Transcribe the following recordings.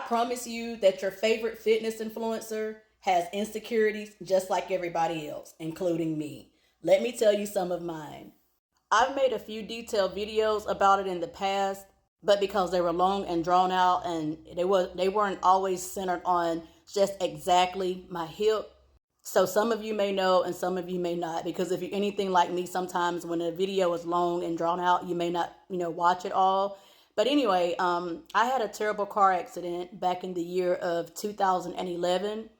I promise you that your favorite fitness influencer has insecurities just like everybody else, including me. Let me tell you some of mine. I've made a few detailed videos about it in the past, but because they were long and drawn out and they weren't always centered on just exactly my hip. So some of you may know and some of you may not, because if you're anything like me, sometimes when a video is long and drawn out, you may not, watch it all. But anyway, I had a terrible car accident back in the year of 2011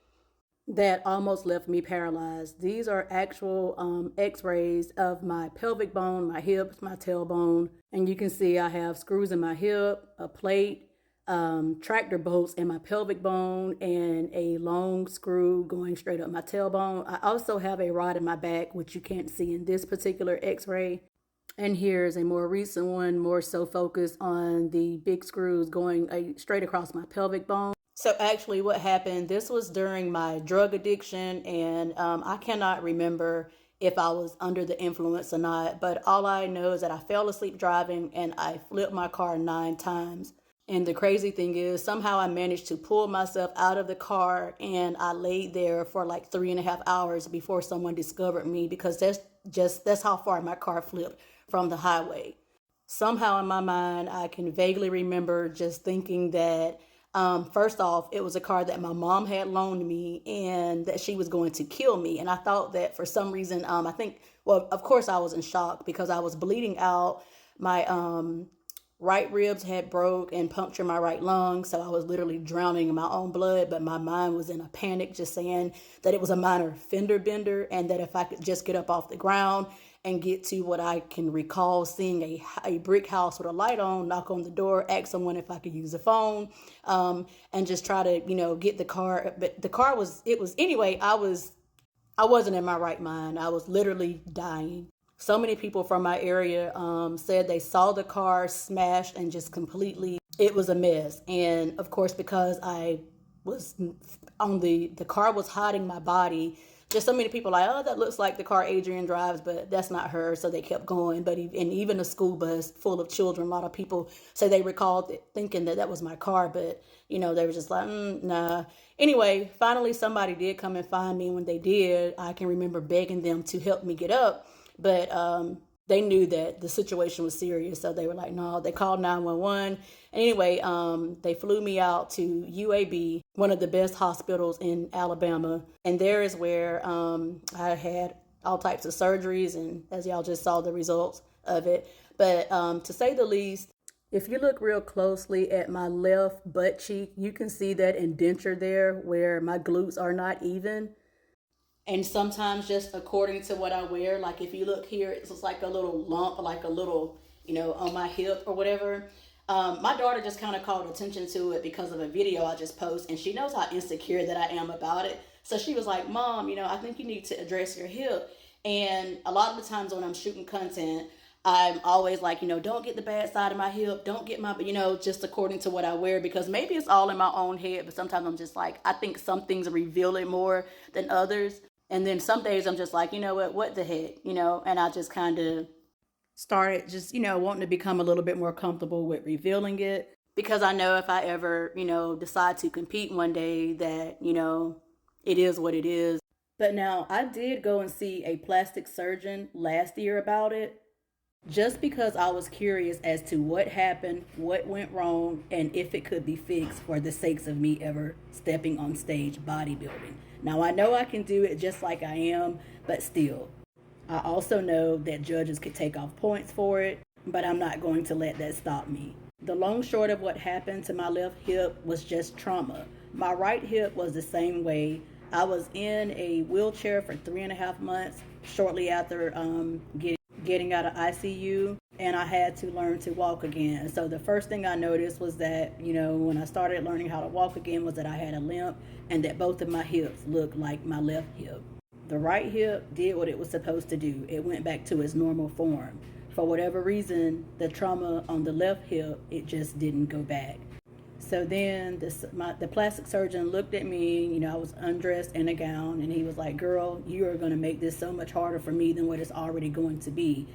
that almost left me paralyzed. These are actual x-rays of my pelvic bone, my hips, my tailbone. And you can see I have screws in my hip, a plate, tractor bolts in my pelvic bone, and a long screw going straight up my tailbone. I also have a rod in my back, which you can't see in this particular x-ray. And here's a more recent one, more so focused on the big screws going straight across my pelvic bone. So actually what happened, this was during my drug addiction, and I cannot remember if I was under the influence or not, but all I know is that I fell asleep driving and I flipped my car 9 times. And the crazy thing is, somehow I managed to pull myself out of the car, and I laid there for like 3.5 hours before someone discovered me, because that's how far my car flipped from the highway. Somehow in my mind, I can vaguely remember just thinking that, first off, it was a car that my mom had loaned me and that she was going to kill me. And I thought that for some reason, I think, well, of course I was in shock because I was bleeding out. My right ribs had broke and punctured my right lung, so I was literally drowning in my own blood. But my mind was in a panic, just saying that it was a minor fender bender and that if I could just get up off the ground and get to what I can recall seeing a brick house with a light on, knock on the door, ask someone if I could use the phone, and just try to, get the car. But the car anyway, I wasn't in my right mind. I was literally dying. So many people from my area said they saw the car smashed and just completely, it was a mess. And of course, because I was the car was hiding my body, just so many people like, oh, that looks like the car Adrienne drives, but that's not her. So they kept going. But and even a school bus full of children, a lot of people say they recalled thinking that was my car, but they were just like, nah. Anyway, finally somebody did come and find me. When they did, I can remember begging them to help me get up, but they knew that the situation was serious, so they were like, no. They called 911. Anyway, they flew me out to UAB, one of the best hospitals in Alabama, and there is where I had all types of surgeries, and as y'all just saw the results of it. But to say the least, if you look real closely at my left butt cheek, you can see that indenture there where my glutes are not even. And sometimes just according to what I wear, like if you look here, it's like a little lump, like a little, on my hip or whatever. My daughter just kind of called attention to it because of a video I just posted, and she knows how insecure that I am about it. So she was like, Mom, I think you need to address your hip. And a lot of the times when I'm shooting content, I'm always like, don't get the bad side of my hip, don't get my, just according to what I wear, because maybe it's all in my own head, but sometimes I'm just like, I think some things reveal it more than others. And then some days I'm just like, what the heck, and I just kind of started just, wanting to become a little bit more comfortable with revealing it, because I know if I ever, decide to compete one day that, it is what it is. But now I did go and see a plastic surgeon last year about it, just because I was curious as to what happened, what went wrong, and if it could be fixed for the sakes of me ever stepping on stage bodybuilding. Now, I know I can do it just like I am, but still. I also know that judges could take off points for it, but I'm not going to let that stop me. The long short of what happened to my left hip was just trauma. My right hip was the same way. I was in a wheelchair for 3.5 months shortly after getting out of ICU, and I had to learn to walk again. So the first thing I noticed was that, when I started learning how to walk again, was that I had a limp and that both of my hips looked like my left hip. The right hip did what it was supposed to do. It went back to its normal form. For whatever reason, the trauma on the left hip, it just didn't go back. So then the plastic surgeon looked at me, I was undressed in a gown, and he was like, girl, you are going to make this so much harder for me than what it's already going to be.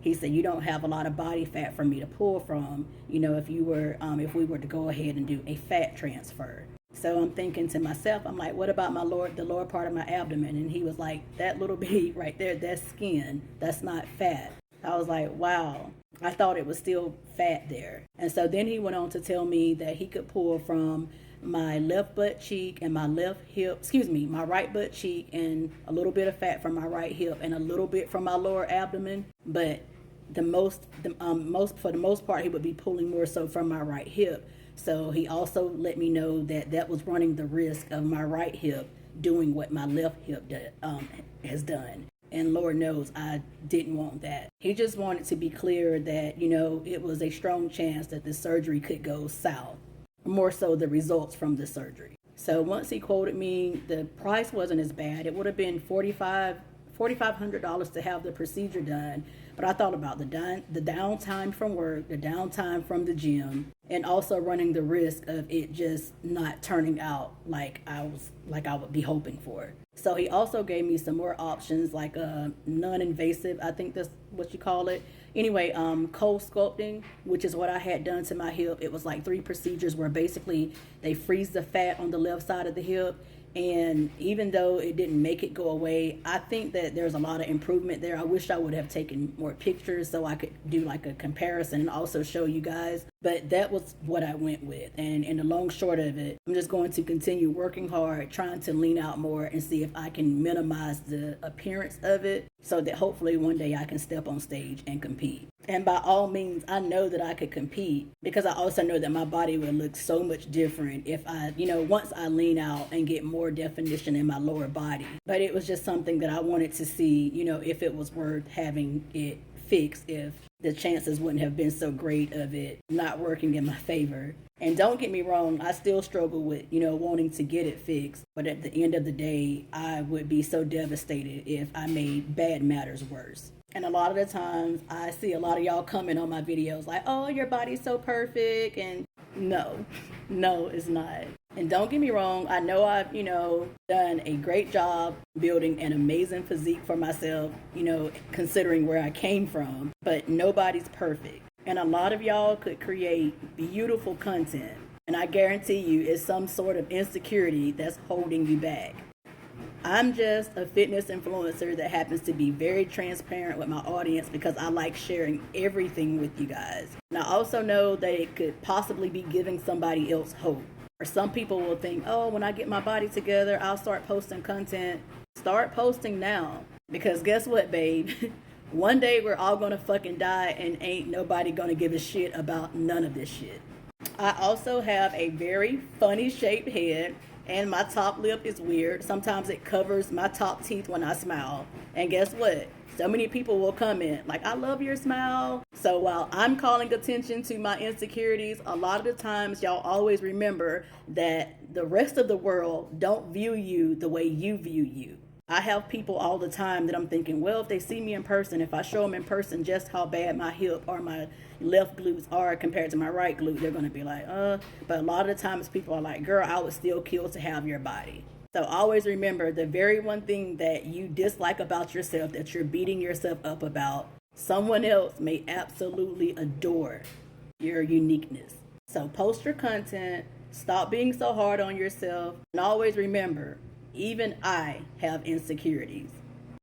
he said, you don't have a lot of body fat for me to pull from, if we were to go ahead and do a fat transfer. So I'm thinking to myself, I'm like, what about the lower part of my abdomen? And he was like, that little bitty right there, that's skin, that's not fat. I was like, wow, I thought it was still fat there. And so then he went on to tell me that he could pull from my left butt cheek and my my right butt cheek, and a little bit of fat from my right hip and a little bit from my lower abdomen. But for the most part, he would be pulling more so from my right hip. So he also let me know that was running the risk of my right hip doing what my left hip has done. And Lord knows I didn't want that. He just wanted to be clear that, it was a strong chance that the surgery could go south, more so the results from the surgery. So once he quoted me, the price wasn't as bad. It would have been $4,500 to have the procedure done. But I thought about the downtime from work, the downtime from the gym, and also running the risk of it just not turning out like I would be hoping for. So he also gave me some more options, like non-invasive, I think that's what you call it. Anyway, cold sculpting, which is what I had done to my hip. It was like 3 procedures where basically they freeze the fat on the left side of the hip. And even though it didn't make it go away, I think that there's a lot of improvement there. I wish I would have taken more pictures so I could do like a comparison and also show you guys. But that was what I went with. And in the long short of it, I'm just going to continue working hard, trying to lean out more and see if I can minimize the appearance of it so that hopefully one day I can step on stage and compete. And by all means, I know that I could compete because I also know that my body will look so much different if I, once I lean out and get more definition in my lower body. But it was just something that I wanted to see, if it was worth having it fixed, if the chances wouldn't have been so great of it not working in my favor. And don't get me wrong, I still struggle with, wanting to get it fixed. But at the end of the day, I would be so devastated if I made bad matters worse. And a lot of the times I see a lot of y'all comment on my videos like, oh, your body's so perfect. And no, it's not. And don't get me wrong, I know I've, done a great job building an amazing physique for myself, considering where I came from, but nobody's perfect. And a lot of y'all could create beautiful content. And I guarantee you it's some sort of insecurity that's holding you back. I'm just a fitness influencer that happens to be very transparent with my audience because I like sharing everything with you guys. And I also know that it could possibly be giving somebody else hope. Or some people will think, oh, when I get my body together, I'll start posting content. Start posting now. Because guess what, babe? One day we're all gonna fucking die and ain't nobody gonna give a shit about none of this shit. I also have a very funny shaped head. And my top lip is weird. Sometimes it covers my top teeth when I smile. And guess what? So many people will comment like, I love your smile. So while I'm calling attention to my insecurities, a lot of the times y'all always remember that the rest of the world don't view you the way you view you. I have people all the time that I'm thinking, well, if they see me in person, if I show them in person just how bad my hip or my left glutes are compared to my right glute, they're going to be like, but a lot of the times people are like, girl, I would still kill to have your body. So always remember the very one thing that you dislike about yourself, that you're beating yourself up about, someone else may absolutely adore your uniqueness. So post your content, stop being so hard on yourself, and always remember, even I have insecurities.